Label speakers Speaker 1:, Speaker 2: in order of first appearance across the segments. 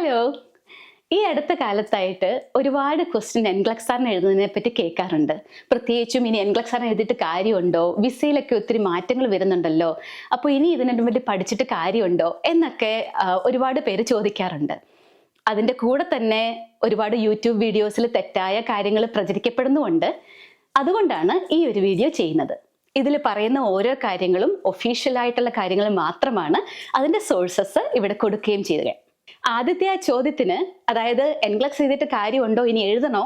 Speaker 1: Hello. ഈ അടുത്ത കാലത്തായിട്ട് ഒരുപാട് ക്വസ്റ്റ്യൻ എൻഗ്ലക്സ് സാറിന് എഴുതുന്നതിനെ പറ്റി കേൾക്കാറുണ്ട്. പ്രത്യേകിച്ചും ഇനി എൻഗ്ലക്സ് സാറിന് എഴുതിയിട്ട് കാര്യമുണ്ടോ, വിസയിലൊക്കെ ഒത്തിരി മാറ്റങ്ങൾ വരുന്നുണ്ടല്ലോ, അപ്പോൾ ഇനി ഇതിനെ പറ്റി പഠിച്ചിട്ട് കാര്യമുണ്ടോ എന്നൊക്കെ ഒരുപാട് പേര് ചോദിക്കാറുണ്ട്. അതിൻ്റെ കൂടെ തന്നെ ഒരുപാട് യൂട്യൂബ് വീഡിയോസിൽ തെറ്റായ കാര്യങ്ങൾ പ്രചരിക്കപ്പെടുന്നുമുണ്ട്. അതുകൊണ്ടാണ് ഈ ഒരു വീഡിയോ ചെയ്യുന്നത്. ഇതിൽ പറയുന്ന ഓരോ കാര്യങ്ങളും ഒഫീഷ്യലായിട്ടുള്ള കാര്യങ്ങൾ മാത്രമാണ്. അതിൻ്റെ സോഴ്സസ് ഇവിടെ കൊടുക്കുകയും ചെയ്തത്. ആദ്യത്തെ ആ ചോദ്യത്തിന്, അതായത് എൻഗ്ലക്സ് ചെയ്തിട്ട് കാര്യമുണ്ടോ, ഇനി എഴുതണോ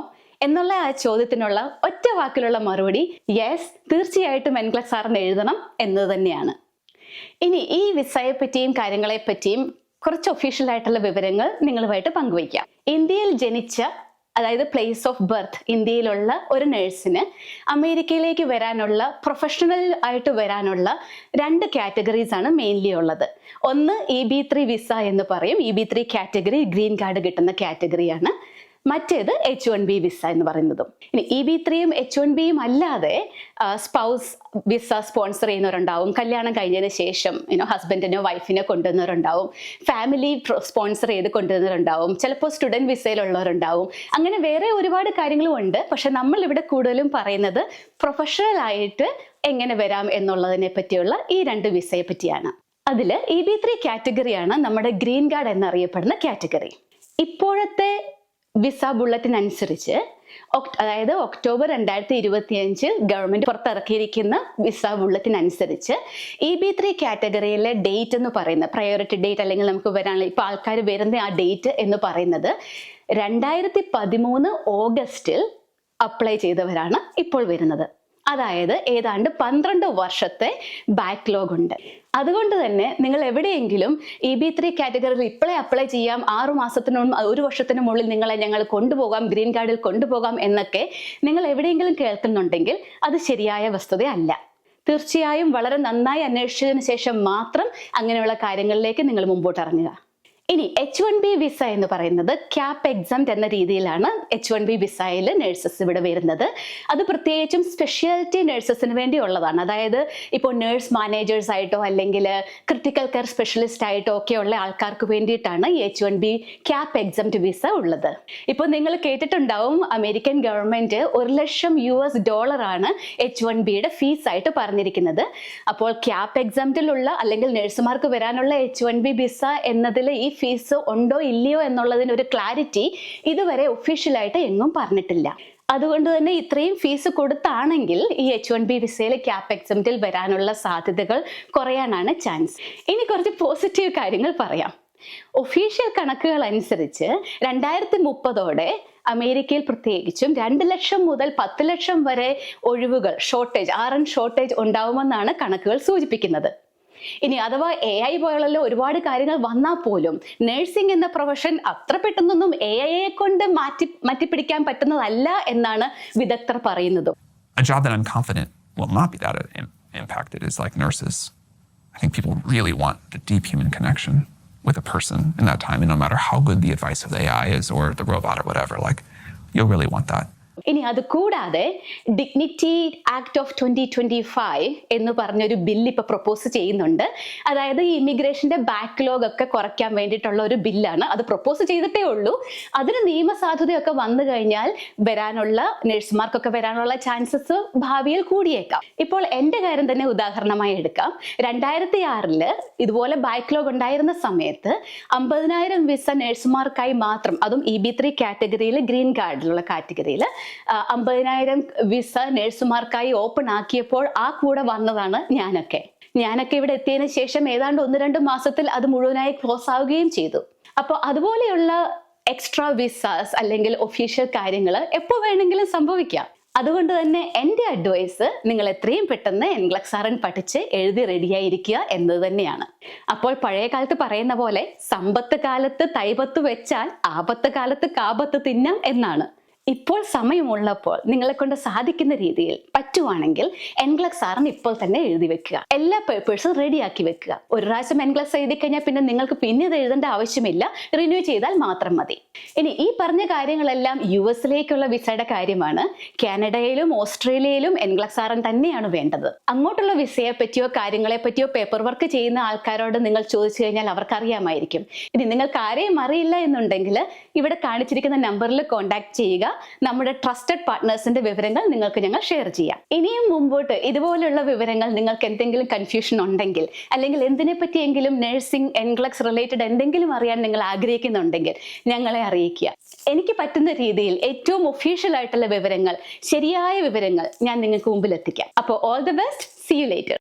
Speaker 1: എന്നുള്ള ആ ചോദ്യത്തിനുള്ള ഒറ്റ വാക്കിലുള്ള മറുപടി യെസ്, തീർച്ചയായിട്ടും എൻഗ്ലക്സ് സാറിന് എഴുതണം എന്നത് തന്നെയാണ്. ഇനി ഈ വിസയെ പറ്റിയും കാര്യങ്ങളെ പറ്റിയും കുറച്ച് ഒഫീഷ്യൽ ആയിട്ടുള്ള വിവരങ്ങൾ നിങ്ങളുമായിട്ട് പങ്കുവയ്ക്കാം. ഇന്ത്യയിൽ ജനിച്ച, അതായത് പ്ലേസ് ഓഫ് ബർത്ത് ഇന്ത്യയിലുള്ള ഒരു നഴ്സിന് അമേരിക്കയിലേക്ക് വരാനുള്ള, പ്രൊഫഷണൽ ആയിട്ട് വരാനുള്ള 2 കാറ്റഗറീസ് ആണ് മെയിൻലി ഉള്ളത്. ഒന്ന് EB3 വിസ എന്ന് പറയും. EB3 കാറ്റഗറി ഗ്രീൻ കാർഡ് കിട്ടുന്ന കാറ്റഗറിയാണ്. മറ്റേത് H1B വിസ എന്ന് പറയുന്നതും. ഇനി EB3യും H1Bയും അല്ലാതെ സ്പൗസ് വിസ സ്പോൺസർ ചെയ്യുന്നവരുണ്ടാവും, കല്യാണം കഴിഞ്ഞതിന് ശേഷം ഹസ്ബൻഡിനോ വൈഫിനോ കൊണ്ടുവന്നവരുണ്ടാവും, ഫാമിലി സ്പോൺസർ ചെയ്ത് കൊണ്ടുവന്നവരുണ്ടാവും, ചിലപ്പോൾ സ്റ്റുഡൻറ് വിസയിലുള്ളവരുണ്ടാവും. അങ്ങനെ വേറെ ഒരുപാട് കാര്യങ്ങളും ഉണ്ട്. പക്ഷെ നമ്മൾ ഇവിടെ കൂടുതലും പറയുന്നത് പ്രൊഫഷണൽ ആയിട്ട് എങ്ങനെ വരാം എന്നുള്ളതിനെ പറ്റിയുള്ള ഈ 2 വിസയെ പറ്റിയാണ്. അതിൽ EB3 കാറ്റഗറിയാണ് നമ്മുടെ ഗ്രീൻ കാർഡ് എന്നറിയപ്പെടുന്ന കാറ്റഗറി. ഇപ്പോഴത്തെ വിസ ബുള്ളറ്റിനനുസരിച്ച്, അതായത് ഒക്ടോബർ 2025 ഗവൺമെന്റ് പുറത്തിറക്കിയിരിക്കുന്ന വിസ ബുള്ളറ്റിനനുസരിച്ച് EB3 കാറ്റഗറിയിലെ ഡേറ്റ് എന്ന് പറയുന്നത്, പ്രയോറിറ്റി ഡേറ്റ് അല്ലെങ്കിൽ നമുക്ക് വരാനുള്ള ഇപ്പൊ ആൾക്കാർ വരുന്ന ആ ഡേറ്റ് എന്ന് പറയുന്നത് 2013 ഓഗസ്റ്റിൽ അപ്ലൈ ചെയ്തവരാണ് ഇപ്പോൾ വരുന്നത്. അതായത് ഏതാണ്ട് 12 വർഷത്തെ ബാക്ക്ലോഗ് ഉണ്ട്. അതുകൊണ്ട് തന്നെ നിങ്ങൾ എവിടെയെങ്കിലും EB3 കാറ്റഗറിയിൽ ഇപ്പോഴേ അപ്ലൈ ചെയ്യാം, 6 മാസത്തിനും 1 വർഷത്തിനുള്ളിൽ നിങ്ങളെ ഞങ്ങൾ കൊണ്ടുപോകാം, ഗ്രീൻ കാർഡിൽ കൊണ്ടുപോകാം എന്നൊക്കെ നിങ്ങൾ എവിടെയെങ്കിലും കേൾക്കുന്നുണ്ടെങ്കിൽ അത് ശരിയായ വസ്തുതയല്ല. തീർച്ചയായും വളരെ നന്നായി അന്വേഷിച്ചതിന് ശേഷം മാത്രം അങ്ങനെയുള്ള കാര്യങ്ങളിലേക്ക് നിങ്ങൾ മുമ്പോട്ട് ഇറങ്ങുക. ഇനി H1B വിസ എന്ന് പറയുന്നത് ക്യാപ് എക്സംപ്റ്റ് എന്ന രീതിയിലാണ് H1B വിസയിൽ നഴ്സസ് ഇവിടെ വരുന്നത്. അത് പ്രത്യേകിച്ചും സ്പെഷ്യാലിറ്റി നഴ്സസിന് വേണ്ടി ഉള്ളതാണ്. അതായത് ഇപ്പോൾ നഴ്സ് മാനേജേഴ്സ് ആയിട്ടോ അല്ലെങ്കിൽ ക്രിട്ടിക്കൽ കെയർ സ്പെഷ്യലിസ്റ്റ് ആയിട്ടോ ഒക്കെയുള്ള ആൾക്കാർക്ക് വേണ്ടിയിട്ടാണ് ഈ H1B ക്യാപ് എക്സംപ്റ്റ് വിസ ഉള്ളത്. ഇപ്പോൾ നിങ്ങൾ കേട്ടിട്ടുണ്ടാവും, അമേരിക്കൻ ഗവൺമെന്റ് $1,00,000 ആണ് H1Bയുടെ ഫീസ് ആയിട്ട് പറഞ്ഞിരിക്കുന്നത്. അപ്പോൾ ക്യാപ് എക്സംപ്റ്റിലുള്ള അല്ലെങ്കിൽ നഴ്സുമാർക്ക് വരാനുള്ള H1B വിസ എന്നതിൽ ഈ ഫീസ് ഉണ്ടോ ഇല്ലയോ എന്നുള്ളതിന് ഒരു ക്ലാരിറ്റി ഇതുവരെ ഒഫീഷ്യലായിട്ട് എങ്ങും പറഞ്ഞിട്ടില്ല. അതുകൊണ്ട് തന്നെ ഇത്രയും ഫീസ് കൊടുത്താണെങ്കിൽ ഈ H1B വിസയിൽ ക്യാപ് എക്സംപ്റ്റിൽ വരാനുള്ള സാധ്യതകൾ കുറയാനാണ് ചാൻസ്. ഇനി കുറച്ച് പോസിറ്റീവ് കാര്യങ്ങൾ പറയാം. ഒഫീഷ്യൽ കണക്കുകൾ അനുസരിച്ച് 2030 അമേരിക്കയിൽ പ്രത്യേകിച്ചും 2 ലക്ഷം മുതൽ 10 ലക്ഷം വരെ ഒഴിവുകൾ, RN ഷോർട്ടേജ് ഉണ്ടാവുമെന്നാണ് കണക്കുകൾ സൂചിപ്പിക്കുന്നത്. ഇനി അഥവാ AI പോലുള്ള ഒരുപാട് കാര്യങ്ങൾ വന്നാൽ പോലും നഴ്സിംഗ് എന്ന പ്രൊഫഷൻ അത്ര പെട്ടെന്നൊന്നും AIയെ കൊണ്ട് മാറ്റിപ്പിടിക്കാൻ പറ്റുന്നതല്ല എന്നാണ് വിദഗ്ധർ പറയുന്നത്.
Speaker 2: A job that I'm confident will not be that impacted is like nurses. I think people really want the deep human connection with a person in that time, and no matter how good the advice of the AI is or the robot or whatever, like you'll really want that.
Speaker 1: ഇനി അത് കൂടാതെ dignity act of 2025 എന്ന് പറഞ്ഞൊരു bill ഇപ്പൊ propose ചെയ്യുന്നുണ്ട്. അതായത് ഈ ഇമിഗ്രേഷന്റെ backlog ഒക്കെ കുറയ്ക്കാൻ വേണ്ടിയിട്ടുള്ള ഒരു ബില്ലാണ്. അത് പ്രൊപ്പോസ് ചെയ്തിട്ടേ ഉള്ളൂ. അതിന് നിയമസാധുതയൊക്കെ വന്നു കഴിഞ്ഞാൽ വരാനുള്ള നഴ്സുമാർക്കൊക്കെ വരാനുള്ള ചാൻസസ് ഭാവിയിൽ കൂടിയേക്കാം. ഇപ്പോൾ എൻ്റെ കാര്യം തന്നെ ഉദാഹരണമായി എടുക്കാം. 2006 ഇതുപോലെ ബാക്ക്ലോഗ് ഉണ്ടായിരുന്ന സമയത്ത് 50,000 വിസ നഴ്സുമാർക്കായി മാത്രം, അതും EB3 കാറ്റഗറിയിൽ ഗ്രീൻ കാർഡിലുള്ള കാറ്റഗറിയിൽ 50,000 വിസ നഴ്സുമാർക്കായി ഓപ്പൺ ആക്കിയപ്പോൾ ആ കൂടെ വന്നതാണ് ഞാനൊക്കെ ഇവിടെ എത്തിയതിനു ശേഷം ഏതാണ്ട് 1-2 മാസത്തിൽ അത് മുഴുവനായി ക്ലോസ് ആവുകയും ചെയ്തു. അപ്പോൾ അതുപോലെയുള്ള എക്സ്ട്രാ വിസാസ് അല്ലെങ്കിൽ ഒഫീഷ്യൽ കാര്യങ്ങൾ എപ്പോൾ വേണമെങ്കിലും സംഭവിക്കാം. അതുകൊണ്ട് തന്നെ എൻ്റെ അഡ്വൈസ്, നിങ്ങൾ എത്രയും പെട്ടെന്ന് എൻഗ്ലക്സ് RN പഠിച്ച് എഴുതി റെഡിയായിരിക്കുക എന്നത് തന്നെയാണ്. അപ്പോൾ പഴയ കാലത്ത് പറയുന്ന പോലെ സമ്പത്ത് കാലത്ത് തൈപത്ത് വെച്ചാൽ ആപത്ത് കാലത്ത് കാപത്ത് തിന്നാം എന്നാണ്. ഇപ്പോൾ സമയമുള്ളപ്പോൾ നിങ്ങളെ കൊണ്ട് സാധിക്കുന്ന രീതിയിൽ പറ്റുവാണെങ്കിൽ എൻഗ്ലക്സ് ആറിന് ഇപ്പോൾ തന്നെ എഴുതി വെക്കുക. എല്ലാ പേപ്പേഴ്സും റെഡിയാക്കി വെക്കുക. ഒരു പ്രാവശ്യം എൻഗ്ലക്സ് എഴുതി കഴിഞ്ഞാൽ പിന്നെ നിങ്ങൾക്ക് പിന്നെ ഇത് എഴുതേണ്ട ആവശ്യമില്ല, റിന്യൂ ചെയ്താൽ മാത്രം മതി. ഇനി ഈ പറഞ്ഞ കാര്യങ്ങളെല്ലാം US-ലേക്കുള്ള വിസയുടെ കാര്യമാണ്. കാനഡയിലും ഓസ്ട്രേലിയയിലും എൻഗ്ലക്സ് ആർ തന്നെയാണ് വേണ്ടത്. അങ്ങോട്ടുള്ള വിസയെ പറ്റിയോ കാര്യങ്ങളെ പറ്റിയോ പേപ്പർ വർക്ക് ചെയ്യുന്ന ആൾക്കാരോട് നിങ്ങൾ ചോദിച്ചു കഴിഞ്ഞാൽ അവർക്ക് അറിയാമായിരിക്കും. ഇനി നിങ്ങൾക്ക് ആരെയും അറിയില്ല എന്നുണ്ടെങ്കിൽ ഇവിടെ കാണിച്ചിരിക്കുന്ന നമ്പറിൽ കോൺടാക്ട് ചെയ്യുക. നമ്മുടെ ട്രസ്റ്റഡ് പാർട്ട്നേഴ്സിന്റെ വിവരങ്ങൾ നിങ്ങൾക്ക് ഞങ്ങൾ ഷെയർ ചെയ്യാം. ഇനിയും മുമ്പോട്ട് ഇതുപോലുള്ള വിവരങ്ങൾ നിങ്ങൾക്ക് എന്തെങ്കിലും കൺഫ്യൂഷൻ ഉണ്ടെങ്കിൽ, അല്ലെങ്കിൽ എന്തിനെ പറ്റിയെങ്കിലും നഴ്സിംഗ് എൻഗ്ലക്സ് റിലേറ്റഡ് എന്തെങ്കിലും അറിയാൻ നിങ്ങൾ ആഗ്രഹിക്കുന്നുണ്ടെങ്കിൽ ഞങ്ങളെ അറിയിക്കുക. എനിക്ക് പറ്റുന്ന രീതിയിൽ ഏറ്റവും ഒഫീഷ്യൽ ആയിട്ടുള്ള വിവരങ്ങൾ, ശരിയായ വിവരങ്ങൾ ഞാൻ നിങ്ങൾക്ക് മുമ്പിൽ എത്തിക്കാം. അപ്പോൾ all the best, see you later.